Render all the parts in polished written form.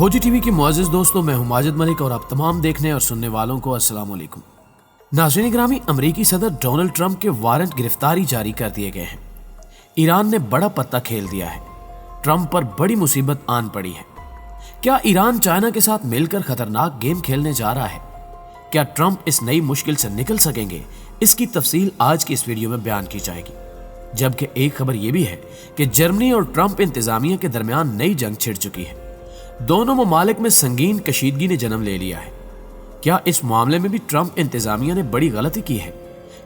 खोजी टीवी के मुअज़्ज़िज़ दोस्तों, मैं हूं माजिद मलिक और आप तमाम देखने और सुनने वालों को अस्सलाम वालेकुम। नाज़रीन ग्रामी, अमेरिकी सदर डोनाल्ड ट्रंप के वारंट गिरफ्तारी जारी कर दिए गए हैं। ईरान ने बड़ा पत्ता खेल दिया है। ट्रंप पर बड़ी मुसीबत आन पड़ी है। क्या ईरान चाइना के साथ मिलकर खतरनाक गेम खेलने जा रहा है? क्या ट्रंप इस नई मुश्किल से निकल सकेंगे? इसकी तफसील आज की इस वीडियो में बयान की जाएगी। जबकि एक खबर यह भी है कि जर्मनी और ट्रंप इंतजामिया के दरमियान नई जंग छिड़ चुकी है। दोनों ममालिक में संगीन कशीदगी ने जन्म ले लिया है। क्या इस मामले में भी ट्रंप इंतजामिया ने बड़ी गलती की है?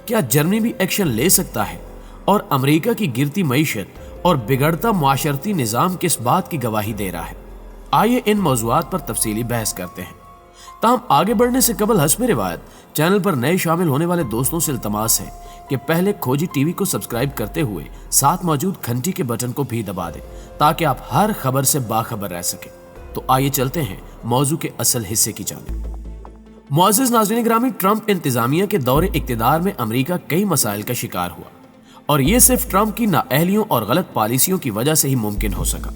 क्या जर्मनी भी एक्शन ले सकता है? और अमेरिका की गिरती मईशत और बिगड़ता माशरती निज़ाम किस बात की गवाही दे रहा है? आइए इन मौज़ूआत पर तफसीली बहस करते हैं। ताहम आगे बढ़ने से कबल हस्ब रिवायत चैनल पर नए शामिल होने वाले दोस्तों से इल्तमास है कि पहले खोजी टीवी को सब्सक्राइब करते हुए साथ मौजूद घंटी के बटन को भी दबा दें ताकि आप हर खबर से बाखबर रह सकें। तो आइए चलते हैं मौजू के असल हिस्से की जानिब। मुअज़्ज़िज़ नाज़रीन ग्रामी, ट्रंप इंतजामिया के दौरे इक़्तिदार में अमेरिका कई मसाइल का शिकार हुआ और ये सिर्फ ट्रंप की नाअहलियों और गलत पॉलिसियों की वजह से ही मुमकिन हो सका।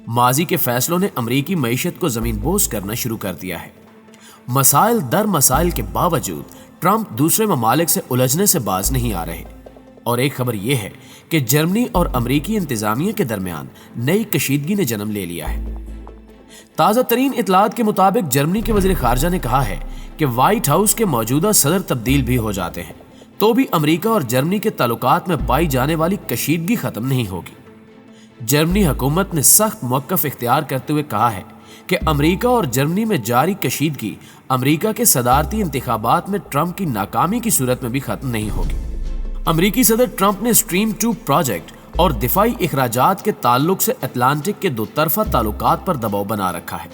माजी के फैसलों ने अमेरिकी मईशत को जमीन बोझ करना शुरू कर दिया है। मसाइल दर मसाइल के बावजूद ट्रंप दूसरे ममालिक से उलझने से बाज नहीं आ रहे। और एक खबर यह है कि जर्मनी और अमेरिकी इंतजामिया के दरमियान नई कशीदगी ने जन्म ले लिया है। ताज़ा तरीन इतलात के मुताबिक जर्मनी के वज़ीर ख़ारजा ने कहा है कि व्हाइट हाउस के मौजूदा सदर तब्दील भी हो जाते हैं तो भी अमेरिका और जर्मनी के ताल्लुकात में पाई जाने वाली कशीदगी ख़त्म नहीं होगी। जर्मनी हुकूमत ने सख्त मौक़िफ़ इख्तियार करते हुए कहा है कि अमेरिका और जर्मनी में जारी कशीदगी अमेरिका के सदारती इंतखाबात में ट्रंप की नाकामी की सूरत में भी ख़त्म नहीं होगी। अमेरिकी सदर ट्रंप ने स्ट्रीम 2 प्रोजेक्ट और दिफाई इखराजात के ताल्लुक से अटलांटिक के दो तरफा ताल्लुकात पर दबाव बना रखा है।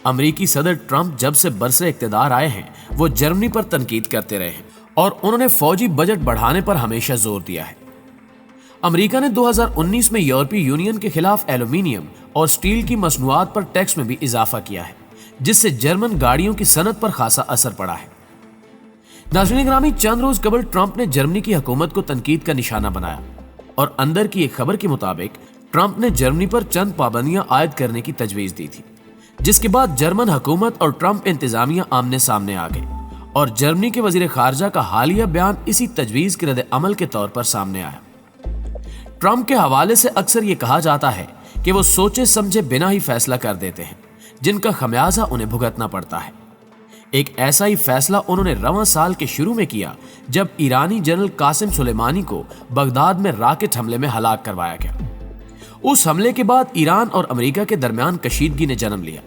अमेरिकी सदर ट्रंप जब से बरसे इक़्तिदार आए हैं वो जर्मनी पर तनकीद करते रहे हैं और उन्होंने फौजी बजट बढ़ाने पर हमेशा जोर दिया है। अमेरिका ने 2019 में यूरोपीय यूनियन के खिलाफ एल्यूमिनियम और स्टील की मसनूआत पर टैक्स में भी इजाफा किया है, जिससे जर्मन गाड़ियों की सनत पर खासा असर पड़ा है। नाज़रीन ग्रामी, चंद रोज कबल ट्रंप ने जर्मनी की हुकूमत को तनकीद का निशाना बनाया और अंदर की एक खबर के मुताबिक ट्रंप ने जर्मनी पर चंद पाबंदियां आयद करने की तजवीज दी थी, जिसके बाद जर्मन हुकूमत और ट्रंप इंतजामिया आमने सामने आ गए और जर्मनी के वजीर खारजा का हालिया बयान इसी तजवीज के रद्द अमल के तौर पर सामने आया। ट्रंप के हवाले से अक्सर ये कहा जाता है कि वो सोचे समझे बिना ही फैसला कर देते हैं, जिनका खमियाजा उन्हें भुगतना पड़ता है। एक ऐसा ही फैसला उन्होंने रवां साल के शुरू में किया जब ईरानी जनरल कासिम सुलेमानी को बगदाद में रॉकेट हमले में हलाक करवाया गया। उस हमले के बाद ईरान और अमेरिका के दरमियान कशीदगी ने जन्म लिया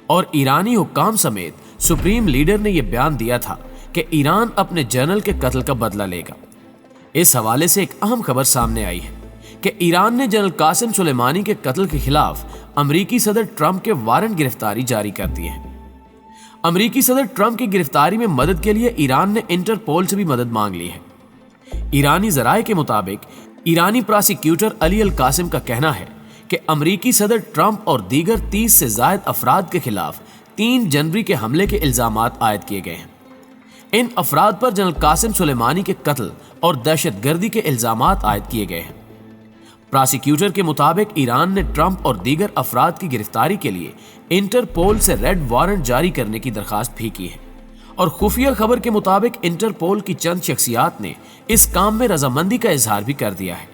और ईरानी हुक्काम समेत सुप्रीम लीडर ने यह बयान दिया था कि ईरान अपने जनरल के कत्ल का बदला लेगा। इस हवाले से एक अहम खबर सामने आई है कि ईरान ने जनरल कासिम सुलेमानी के कत्ल के खिलाफ अमेरिकी सदर ट्रंप के वारंट गिरफ्तारी जारी कर दिए हैं। अमेरिकी सदर ट्रंप की गिरफ्तारी में मदद के लिए ईरान ने इंटरपोल से भी मदद मांग ली है। ईरानी ज़राए के मुताबिक ईरानी प्रोसिक्यूटर अली अल कासिम का कहना है कि अमेरिकी सदर ट्रंप और दीगर 30 से ज़ायद अफराद के खिलाफ 3 जनवरी के हमले के इल्ज़ामात आयद किए गए हैं। इन अफराद पर जनरल कासिम सुलेमानी के कत्ल और दहशतगर्दी के इल्ज़ामात आयद किए गए हैं। प्रोसिक्यूटर के मुताबिक ईरान ने ट्रंप और दीगर अफराद की गिरफ्तारी के लिए इंटरपोल से रेड वारंट जारी करने की दरखास्त भी की है और खुफिया खबर के मुताबिक इंटरपोल की चंद शख्सियात ने इस काम में रजामंदी का इजहार भी कर दिया है,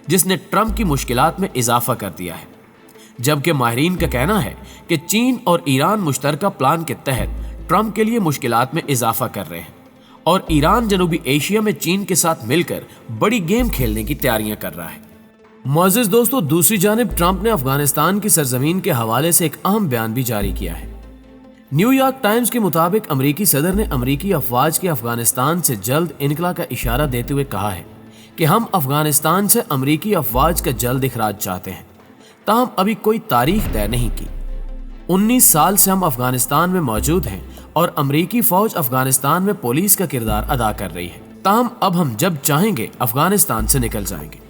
जिसने ट्रंप की मुश्किलात में इजाफा कर दिया है। जबकि माहिरीन का कहना है कि चीन और ईरान मुश्तरका प्लान के तहत ट्रंप के लिए मुश्किलात में इजाफा कर रहे हैं और ईरान जनूबी एशिया में चीन के साथ मिलकर बड़ी गेम खेलने की तैयारियां कर रहा है। मुअज़्ज़िज़ दोस्तों, दूसरी जानिब ट्रंप ने अफगानिस्तान की सरजमीन के हवाले से एक अहम बयान भी जारी किया है। न्यूयॉर्क टाइम्स के मुताबिक अमेरिकी सदर ने अमेरिकी अफवाज के अफगानिस्तान से जल्द इनकला का इशारा देते हुए कहा है कि हम अफगानिस्तान से अमेरिकी अफवाज का जल्द इखराज चाहते हैं, ताहम अभी कोई तारीख तय नहीं की। 19 साल से हम अफगानिस्तान में मौजूद हैं और अमेरिकी फौज अफगानिस्तान में पुलिस का किरदार अदा कर रही है, ताहम अब हम जब चाहेंगे अफगानिस्तान से निकल जाएंगे।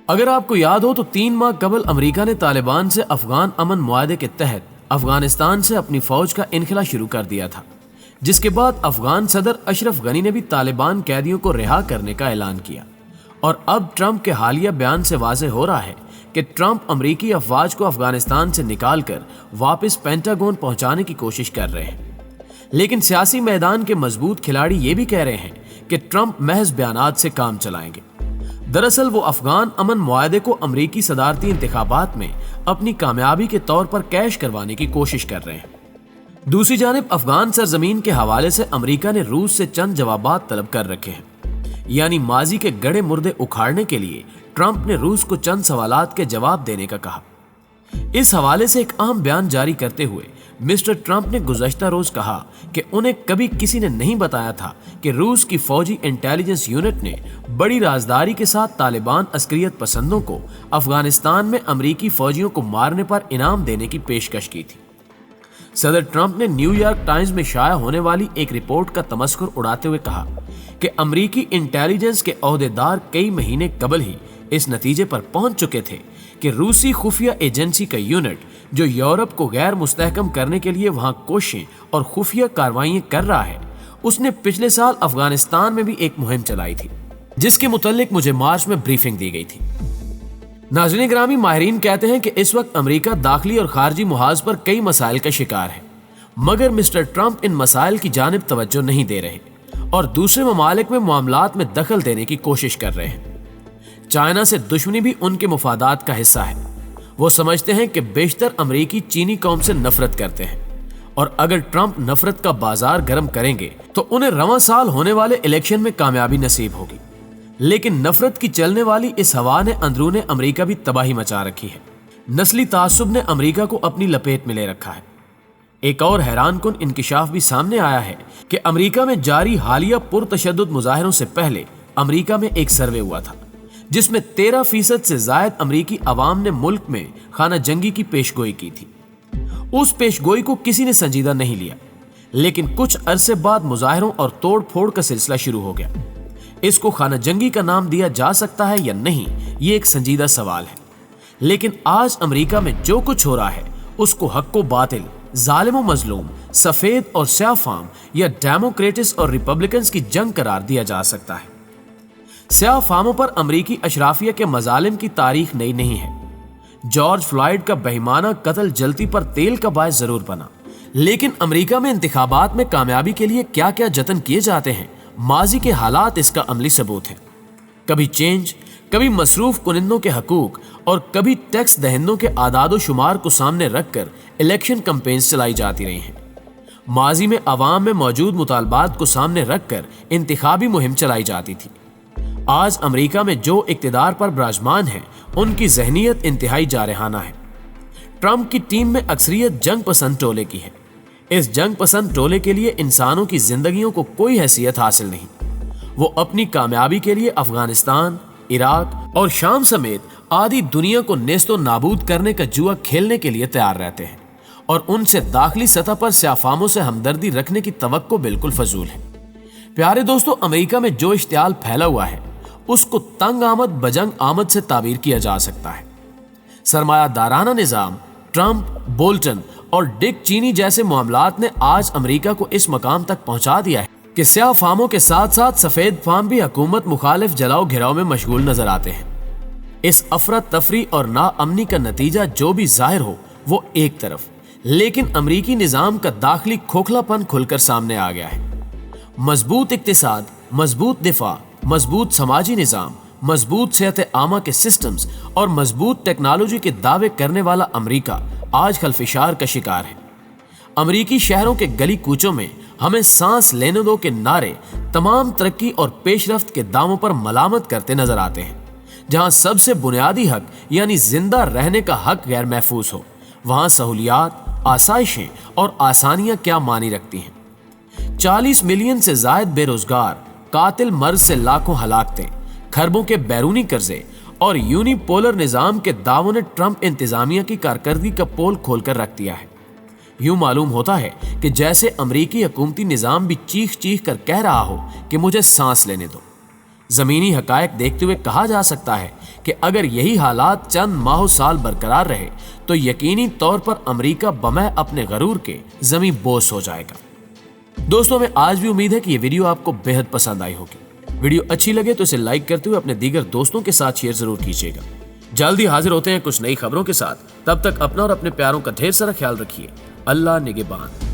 अगर आपको याद हो तो 3 माह कबल अमेरिका ने तालिबान से अफगान अमन मुआहदे के तहत अफगानिस्तान से अपनी फौज का इनखला शुरू कर दिया था, जिसके बाद अफगान सदर अशरफ गनी ने भी तालिबान कैदियों को रिहा करने का ऐलान किया और अब ट्रंप के हालिया बयान से वाज़ेह हो रहा है कि ट्रंप अमरीकी अफवाज को अफगानिस्तान से निकालकर वापस पेंटागन पहुंचाने की कोशिश कर रहे हैं। लेकिन सियासी मैदान के मजबूत खिलाड़ी ये भी कह रहे हैं कि ट्रंप महज बयानात से काम चलाएंगे। दरअसल वो अफगान अमन मुआहदे को अमरीकी सदारती इंतखाबात में अपनी कामयाबी के तौर पर कैश करवाने की कोशिश कर रहे हैं। दूसरी जानिब अफगान सरजमीन के हवाले से अमरीका ने रूस से चंद जवाबात तलब कर रखे हैं। यानी माजी के गड़े मुर्दे उखाड़ने के लिए ट्रंप ने रूस को चंद सवालात के जवाब देने का कहा। इस हवाले से एक अहम बयान जारी करते हुए मिस्टर ट्रंप ने गुज़श्ता रोज कहा कि उन्हें कभी किसी ने नहीं बताया था कि रूस की फौजी इंटेलिजेंस यूनिट ने बड़ी राजदारी के साथ तालिबान अस्करियत पसंदों को अफगानिस्तान में अमरीकी फौजियों को मारने पर इनाम देने की पेशकश की थी। सदर ट्रंप ने न्यूयॉर्क टाइम्स में शाया होने वाली एक रिपोर्ट का तमस्कुर उड़ाते हुए कहा कि अमरीकी इंटेलिजेंस के ओहदेदार कई महीने कबल ही इस नतीजे पर पहुंच चुके थे कि रूसी खुफिया एजेंसी का यूनिट जो यूरोप को गैर मुस्तहकम करने के लिए वहां कोशिशें और खुफिया कार्रवाइयां कर रहा है, उसने पिछले साल अफगानिस्तान में भी एक मुहिम चलाई थी जिसके मुतालिक मुझे मार्च में ब्रीफिंग दी गई थी। नाज़रीन ग्रामी, माहिरीन कहते हैं कि इस वक्त अमेरिका दाखिली और खारजी मुहाज पर कई मसाइल का शिकार है, मगर मिस्टर ट्रंप इन मसाइल की जानिब तवज्जो नहीं दे रहे और दूसरे ममालिक में मामलात में दखल देने की कोशिश कर रहे हैं। चाइना से दुश्मनी भी उनके मुफादात का हिस्सा है। वो समझते हैं कि बेशतर अमरीकी चीनी कौम से नफरत करते हैं और अगर ट्रंप नफरत का बाजार गर्म करेंगे तो उन्हें रवां साल होने वाले इलेक्शन में कामयाबी नसीब होगी। लेकिन नफरत की चलने वाली इस हवा ने अंदरूने अमरीका भी तबाही मचा रखी है। नस्ली तासुब ने अमरीका को अपनी लपेट में ले रखा है। एक और हैरानकुन इंकिशाफ भी सामने आया है कि अमरीका में जारी हालिया पुरतशद्दुद मुजाहिरों से पहले अमरीका में एक सर्वे हुआ था जिसमें 13% से जायद अमरीकी अवाम ने मुल्क में खाना जंगी की पेशगोई की थी। उस पेशगोई को किसी ने संजीदा नहीं लिया, लेकिन कुछ अरसे बाद मुजाहिरों और तोड़ फोड़ का सिलसिला शुरू हो गया। इसको खाना जंगी का नाम दिया जा सकता है या नहीं, ये एक संजीदा सवाल है। लेकिन आज अमरीका में जो कुछ हो रहा है उसको हक्को बातिल, जालिम व मजलूम, सफेद और स्याह फाम या डेमोक्रेट्स और रिपब्लिकन्स की जंग करार दिया जा सकता है। स्याह फामों पर अमरीकी अशराफिया के मजालिम की तारीख नई नहीं है। जॉर्ज फ्लॉयड का बेईमाना कत्ल जलती पर तेल का बायस जरूर बना, लेकिन अमरीका में इंतखाबात में कामयाबी के लिए क्या क्या जतन किए जाते हैं, माजी के हालात इसका अमली सबूत है। कभी चेंज, कभी मसरूफ कुनिंदों के हकूक और कभी टैक्स दहिंदों के आदादो शुमार को सामने रखकर इलेक्शन कैंपेन्स चलाई जाती रही हैं। माजी में अवाम में मौजूद मुतालबात को सामने रखकर इंतखाबी मुहिम चलाई जाती थी। आज अमेरिका में जो इक्तिदार पर विराजमान है उनकी जहनीत इंतहाई जारहाना है। ट्रंप की टीम में अक्सरियत जंग पसंद टोले की है। इस जंग पसंद टोले के लिए इंसानों की जिंदगियों को कोई हैसियत हासिल नहीं। वो अपनी कामयाबी के लिए अफगानिस्तान, इराक और शाम समेत आधी दुनिया को नेस्तो नाबूद करने का जुआ खेलने के लिए तैयार रहते हैं और उनसे दाखिली सतह पर स्याफामों से हमदर्दी रखने की तवक्को बिल्कुल फजूल है। प्यारे दोस्तों, अमेरिका में जो इश्तियाल फैला हुआ है उसको तंग आमद बजंग आमद से ताबीर किया जा सकता है। सरमायादाराना निजाम, ट्रंप, बोल्टन और डिक चीनी जैसे मामलात ने आज अमेरिका को इस मकाम तक पहुंचा दिया है कि स्याह फामों के साथ साथ सफेद फाम भी हुकूमत मुखालिफ जलाओ घिराव में मशगूल नजर आते हैं। इस अफरा तफरी और नाअमनी का नतीजा जो भी जाहिर हो वो एक तरफ, लेकिन अमरीकी निजाम का दाखिली खोखलापन खुलकर सामने आ गया है। मजबूत इक्तिसाद, मजबूत दिफा, मजबूत समाजी निजाम, मजबूत सेहत आमा के सिस्टम्स और मजबूत टेक्नोलॉजी के दावे करने वाला अमरीका आज खलफिशार का शिकार है। अमरीकी शहरों के गली कूचों में हमें सांस लेने दो के नारे तमाम तरक्की और पेशरफ्त के दावों पर मलामत करते नजर आते हैं। जहां सबसे बुनियादी हक यानी जिंदा रहने का हक गैर महफूज हो, वहां सहूलियात, आसाइशें और आसानियां क्या मानी रखती हैं। 40 मिलियन से जायद बेरोजगार, कातिल मर्ज से लाखों हलाकतें, खरबों के बैरूनी कर्जे और यूनिपोलर निजाम के दावों ने ट्रंप इंतजामिया की कारकर्दगी का पोल खोलकर रख दिया है। यूं मालूम होता है कि जैसे अमरीकी हुकूमती निजाम भी चीख चीख कर कह रहा हो कि मुझे सांस लेने दो। जमीनी हकायक देखते हुए कहा जा सकता है कि अगर यही हालात चंद माह साल बरकरार रहे तो यकीनी तौर पर अमरीका बमै अपने गरूर के जमी बोस हो जाएगा। दोस्तों, हमें आज भी उम्मीद है कि ये वीडियो आपको बेहद पसंद आई होगी। वीडियो अच्छी लगे तो इसे लाइक करते हुए अपने दीगर दोस्तों के साथ शेयर जरूर कीजिएगा। جلدی حاضر ہوتے ہیں کچھ نئی خبروں کے ساتھ، تب تک اپنا اور اپنے پیاروں کا ڈھیر سارا خیال رکھیے۔ اللہ نگہبان۔